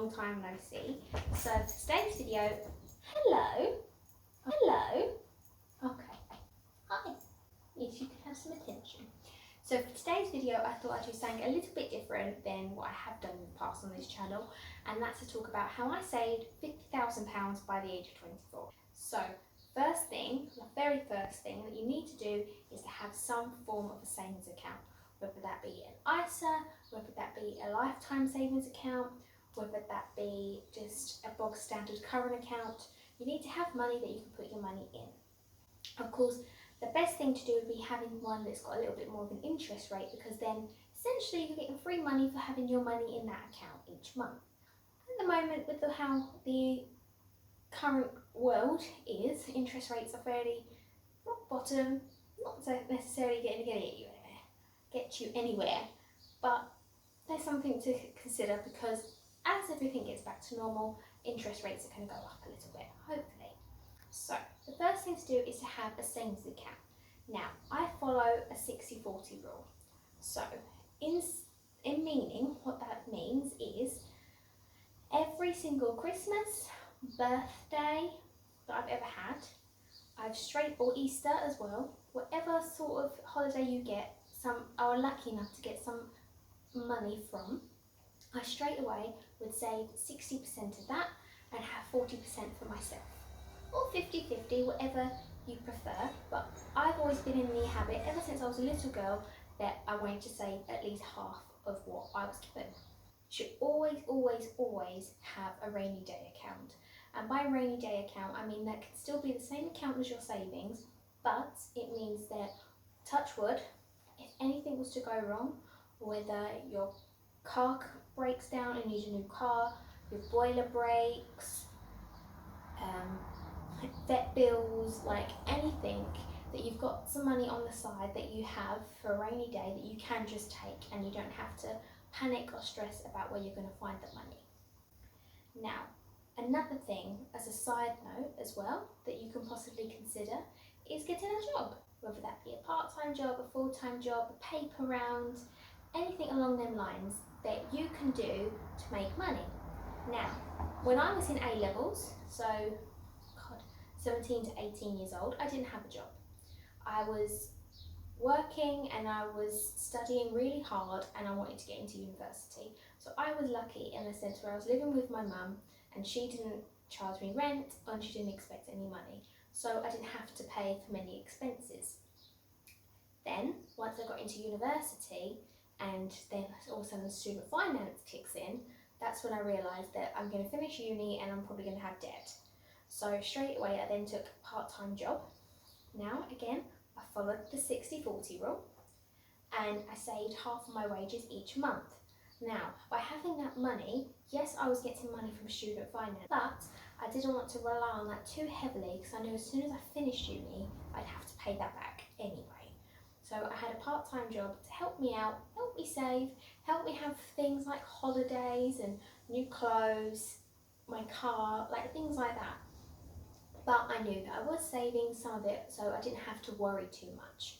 long time no see. So for today's video, hello, okay, hi, yes, you can have some attention. So for today's video, I thought I'd do something a little bit different than what I have done in the past on this channel, and that's to talk about how I saved £50,000 by the age of 24. So first thing, the very first thing that you need to do is to have some form of a savings account, whether that be an ISA, whether that be a lifetime savings account, whether that be just a bog standard current account. You need to have money that you can put your money in. Of course, the best thing to do would be having one that's got a little bit more of an interest rate, because then essentially you're getting free money for having your money in that account each month. At the moment, with how the current world is, interest rates are fairly rock bottom, not necessarily going to get you anywhere, but there's something to consider, because as everything gets back to normal, interest rates are going to go up a little bit, hopefully. So the first thing to do is to have a savings account. Now, I follow a 60-40 rule. So in meaning, what that means is every single Christmas, birthday that I've ever had, or Easter as well, whatever sort of holiday you get, some are lucky enough to get some money from, I straight away would save 60% of that and have 40% for myself, or 50-50, whatever you prefer. But I've always been in the habit, ever since I was a little girl, that I wanted to save at least half of what I was given. You should always have a rainy day account. And by rainy day account, I mean that can still be the same account as your savings, but it means that, touch wood, if anything was to go wrong, whether your car breaks down and you need a new car, your boiler breaks, vet bills, like anything, that you've got some money on the side that you have for a rainy day that you can just take, and you don't have to panic or stress about where you're going to find the money. Now, another thing as a side note as well that you can possibly consider is getting a job, whether that be a part-time job, a full-time job, a paper round, anything along them lines that you can do to make money. Now, when I was in A-levels, so 17 to 18 years old, I didn't have a job. I was working and I was studying really hard, and I wanted to get into university. So I was lucky in the sense where I was living with my mum, and she didn't charge me rent and she didn't expect any money. So I didn't have to pay for many expenses. Then, once I got into university, and then all of a sudden student finance kicks in, that's when I realised that I'm going to finish uni and I'm probably going to have debt. So straight away I then took a part-time job. Now again, I followed the 60-40 rule, and I saved half of my wages each month. Now, by having that money, yes, I was getting money from student finance, but I didn't want to rely on that too heavily, because I knew as soon as I finished uni, I'd have to pay that back anyway. So I had a part-time job to help me out, help me save, help me have things like holidays and new clothes, my car, like things like that. But I knew that I was saving some of it, so I didn't have to worry too much.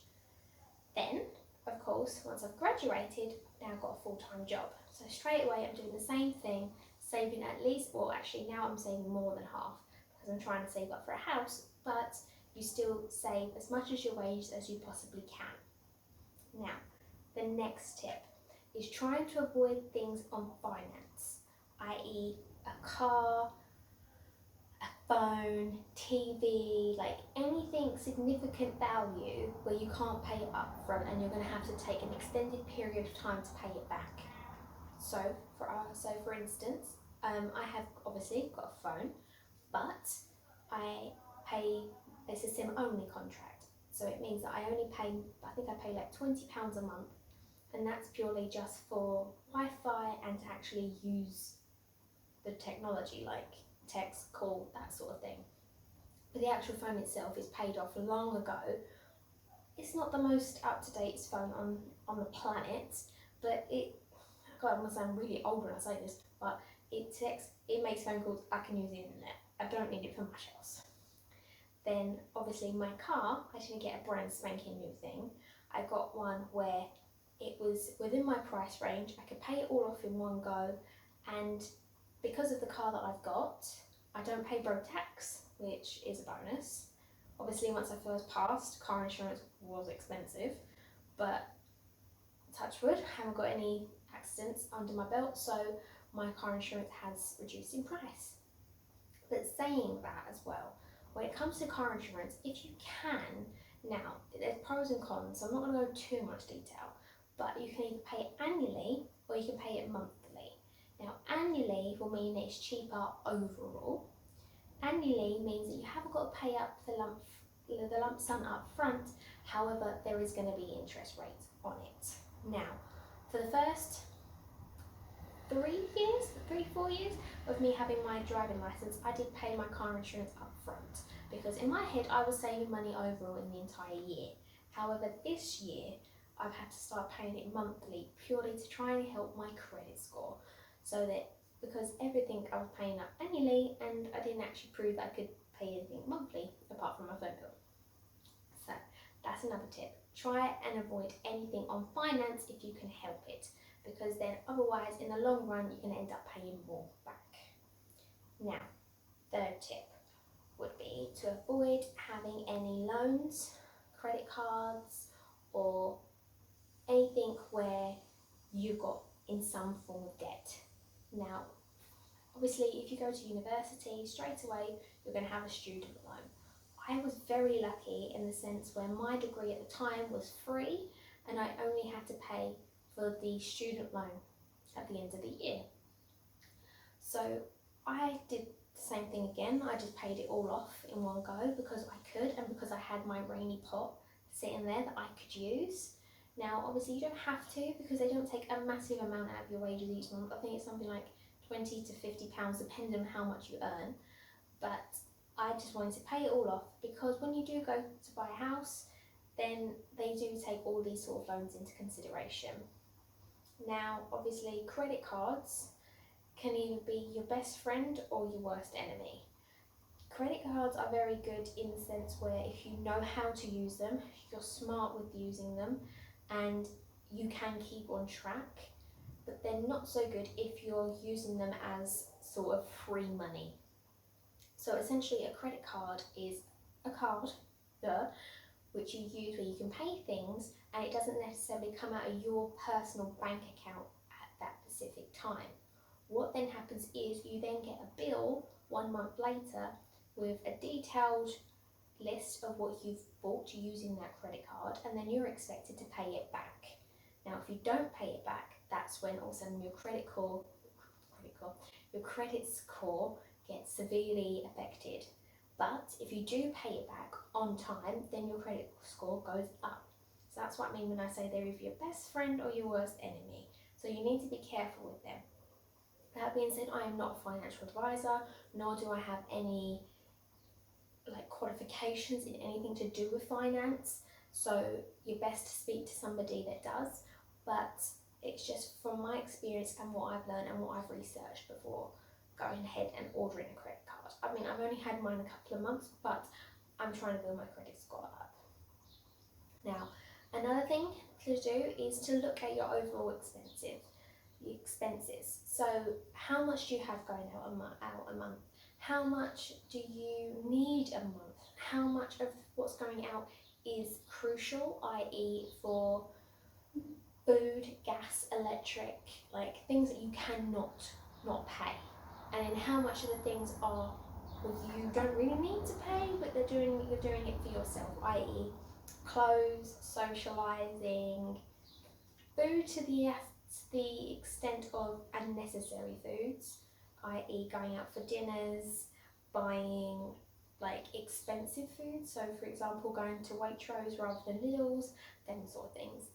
Then, of course, once I've graduated, I've now got a full-time job. So straight away I'm doing the same thing, saving at least, well actually now I'm saving more than half, because I'm trying to save up for a house, but you still save as much as your wage as you possibly can. Now, the next tip is trying to avoid things on finance, i.e. a car, a phone, TV, like anything significant value where you can't pay it up front and you're going to have to take an extended period of time to pay it back. So for instance, I have obviously got a phone, but it's a SIM only contract. So it means that I think I pay like £20 a month, and that's purely just for Wi-Fi and to actually use the technology, like text, call, that sort of thing. But the actual phone itself is paid off long ago. It's not the most up-to-date phone on the planet, but God, I must sound really old when I say this, but it makes phone calls. I can use the internet. I don't need it for much else. Then obviously my car, I didn't get a brand spanking new thing. I got one where it was within my price range. I could pay it all off in one go, and because of the car that I've got, I don't pay road tax, which is a bonus. Obviously, once I first passed, car insurance was expensive, but touch wood, I haven't got any accidents under my belt, so my car insurance has reduced in price. But saying that as well, when it comes to car insurance, if you can, now there's pros and cons, so I'm not going to go too much detail, but you can either pay it annually or you can pay it monthly. Now, annually will mean it's cheaper overall. Annually means that you haven't got to pay up the lump sum up front, however, there is going to be interest rates on it. Now, for the first 4 years of me having my driving license, I did pay my car insurance up front because in my head I was saving money overall in the entire year. However, this year I've had to start paying it monthly purely to try and help my credit score, so that because everything I was paying up annually and I didn't actually prove that I could pay anything monthly apart from my phone bill. So that's another tip. Try and avoid anything on finance if you can help it, because then otherwise in the long run you can end up paying more back. Now, third tip would be to avoid having any loans, credit cards, or anything where you've got in some form of debt. Now, obviously if you go to university, straight away you're going to have a student loan. I was very lucky in the sense where my degree at the time was free and I only had to pay for the student loan at the end of the year. So I did the same thing again. I just paid it all off in one go because I could and because I had my rainy pot sitting there that I could use. Now obviously you don't have to because they don't take a massive amount out of your wages each month. I think it's something like £20 to £50 depending on how much you earn. But I just wanted to pay it all off because when you do go to buy a house, then they do take all these sort of loans into consideration. Now, obviously, credit cards can either be your best friend or your worst enemy. Credit cards are very good in the sense where if you know how to use them, you're smart with using them, and you can keep on track, but they're not so good if you're using them as sort of free money. So essentially a credit card is a card which you use where you can pay things and it doesn't necessarily come out of your personal bank account at that specific time. What then happens is you then get a bill 1 month later with a detailed list of what you've bought using that credit card, and then you're expected to pay it back. Now if you don't pay it back, that's when all of a sudden your credit score gets severely affected. But if you do pay it back on time, then your credit score goes up. So that's what I mean when I say they're either your best friend or your worst enemy. So you need to be careful with them. That being said, I am not a financial advisor, nor do I have any qualifications in anything to do with finance. So you're best to speak to somebody that does. But it's just from my experience and what I've learned and what I've researched before going ahead and ordering a credit card. I mean, I've only had mine a couple of months, but I'm trying to build my credit score up. Now, another thing to do is to look at your overall expenses. So how much do you have going out a month? How much do you need a month? How much of what's going out is crucial, i.e. for food, gas, electric, like things that you cannot not pay? And then how much of the things are with you don't really need to pay, but you're doing it for yourself, i.e. clothes, socialising, food to the extent of unnecessary foods, i.e. going out for dinners, buying expensive food, so for example going to Waitrose rather than Lidl's, them sort of things.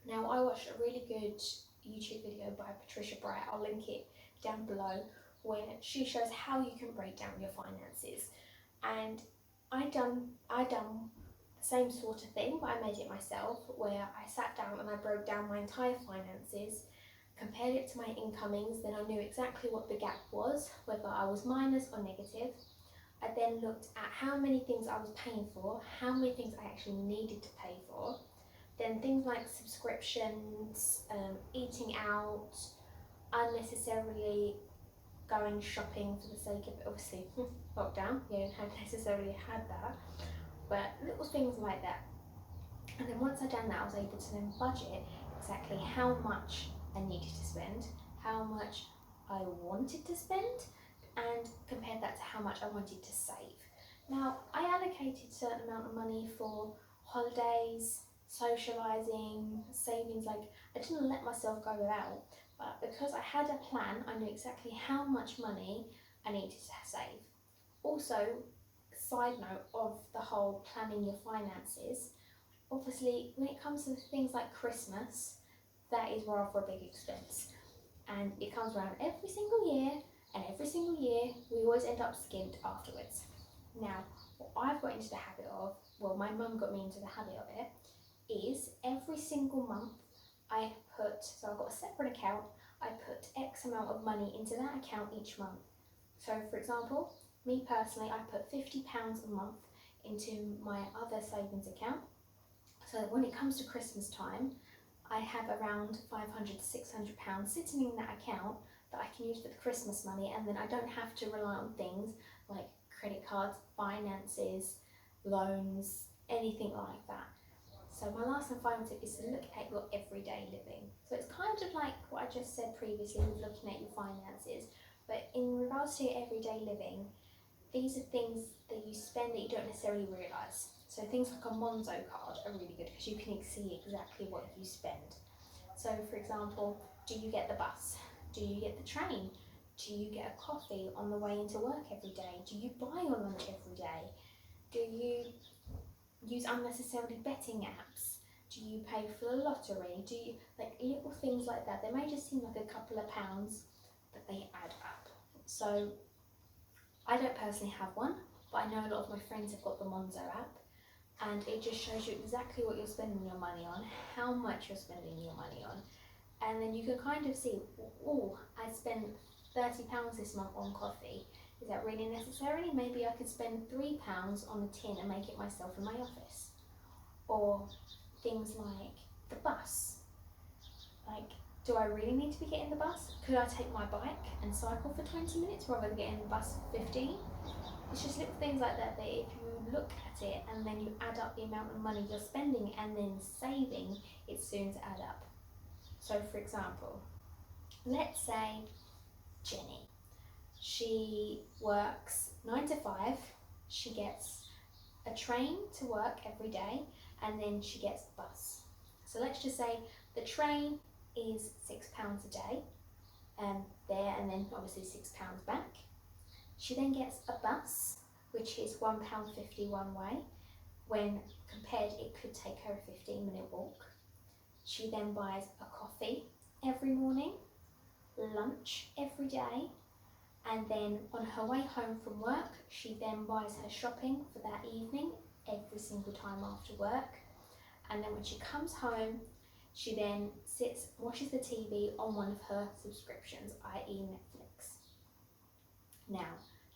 Now I watched a really good YouTube video by Patricia Bright, I'll link it down below, where she shows how you can break down your finances. And I done the same sort of thing, but I made it myself, where I sat down and I broke down my entire finances, compared it to my incomings, then I knew exactly what the gap was, whether I was minus or negative. I then looked at how many things I was paying for, how many things I actually needed to pay for. Then things like subscriptions, eating out, unnecessarily going shopping for the sake of, obviously, lockdown, you don't have necessarily had that, but little things like that. And then once I'd done that, I was able to then budget exactly how much I needed to spend, how much I wanted to spend, and compare that to how much I wanted to save. Now, I allocated a certain amount of money for holidays, socialising, savings. Like, I didn't let myself go without, but because I had a plan, I knew exactly how much money I needed to save. Also, side note of the whole planning your finances, obviously when it comes to things like Christmas, that is rather a big expense, and it comes around every single year, and every single year we always end up skint afterwards. Now, what I've got into the habit of, well, my mum got me into the habit of it, is every single month I put, so I've got a separate account, I put X amount of money into that account each month. So for example, me personally, I put £50 a month into my other savings account, so that when it comes to Christmas time, I have around £500 to £600 sitting in that account that I can use for the Christmas money, and then I don't have to rely on things like credit cards, finances, loans, anything like that. So my last and final tip is to look at your everyday living. So it's kind of like what I just said previously with looking at your finances, but in regards to your everyday living, these are things that you spend that you don't necessarily realise. So things like a Monzo card are really good because you can see exactly what you spend. So for example, do you get the bus? Do you get the train? Do you get a coffee on the way into work every day? Do you buy your lunch every day? Do you use unnecessarily betting apps? Do you pay for the lottery? Do you, like, little things like that? They may just seem like a couple of pounds, but they add up. So I don't personally have one, but I know a lot of my friends have got the Monzo app, and it just shows you exactly what you're spending your money on, how much you're spending your money on, and then you can kind of see, oh, I spent £30 this month on coffee. Is that really necessary? Maybe I could spend £3 on a tin and make it myself in my office. Or things like the bus. Like, do I really need to be getting the bus? Could I take my bike and cycle for 20 minutes rather than getting the bus for 15? It's just little things like that that if you look at it and then you add up the amount of money you're spending and then saving, it's soon to add up. So for example, let's say Jenny, she works 9 to 5, she gets a train to work every day, and then she gets a bus. So let's just say the train is £6 a day, there, and then obviously £6 back. She then gets a bus, which is £1.50 one way, when compared it could take her a 15-minute walk. She then buys a coffee every morning, lunch every day, and then on her way home from work, she then buys her shopping for that evening every single time after work. And then when she comes home, she then sits, watches the TV on one of her subscriptions, i.e. Netflix. Now,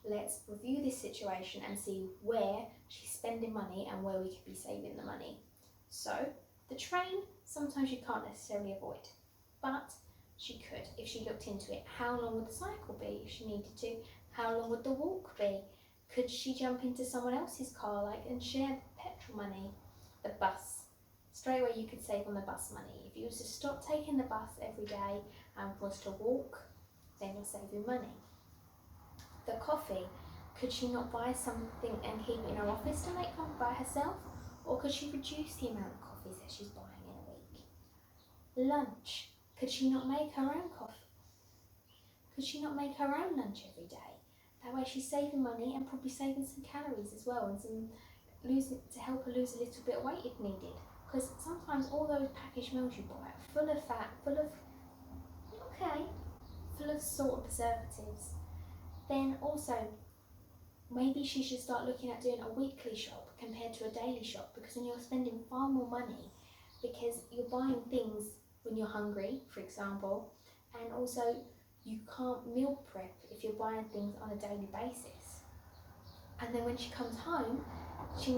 let's review this situation and see where she's spending money and where we could be saving the money. So, the train, sometimes you can't necessarily avoid, but she could if she looked into it. How long would the cycle be if she needed to? How long would the walk be? Could she jump into someone else's car and share the petrol money? The bus. Straight away you could save on the bus money. If you was to stop taking the bus every day and was to walk, then you're saving money. The coffee. Could she not buy something and keep it in her office to make one by herself? Or could she reduce the amount of coffees that she's buying in a week? Lunch. Could she not make her own coffee? Could she not make her own lunch every day? That way she's saving money and probably saving some calories as well, and to help her lose a little bit of weight if needed. Because sometimes all those packaged meals you buy are full of fat, full of salt and preservatives. Then also, maybe she should start looking at doing a weekly shop compared to a daily shop, because then you're spending far more money because you're buying things when you're hungry, for example, and also you can't meal prep if you're buying things on a daily basis. And then when she comes home, she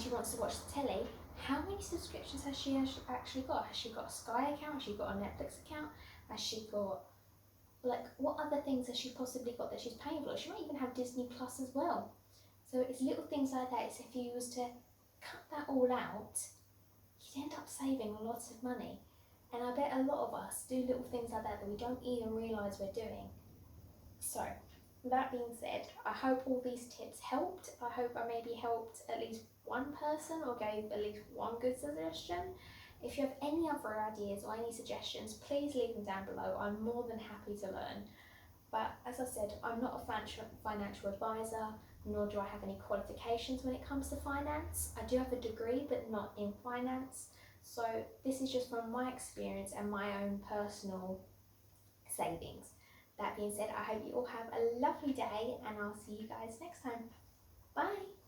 wants to watch the telly. How many subscriptions has she actually got? Has she got a Sky account? Has she got a Netflix account? Has she got Like, what other things has she possibly got that she's paying for? She might even have Disney Plus as well. So it's little things like that. It's if you was to cut that all out, you'd end up saving lots of money. And I bet a lot of us do little things like that that we don't even realise we're doing. So, that being said, I hope all these tips helped. I hope I maybe helped at least one person or gave at least one good suggestion. If you have any other ideas or any suggestions, please leave them down below. I'm more than happy to learn. But as I said, I'm not a financial advisor, nor do I have any qualifications when it comes to finance. I do have a degree, but not in finance. So this is just from my experience and my own personal savings. That being said, I hope you all have a lovely day, and I'll see you guys next time. Bye!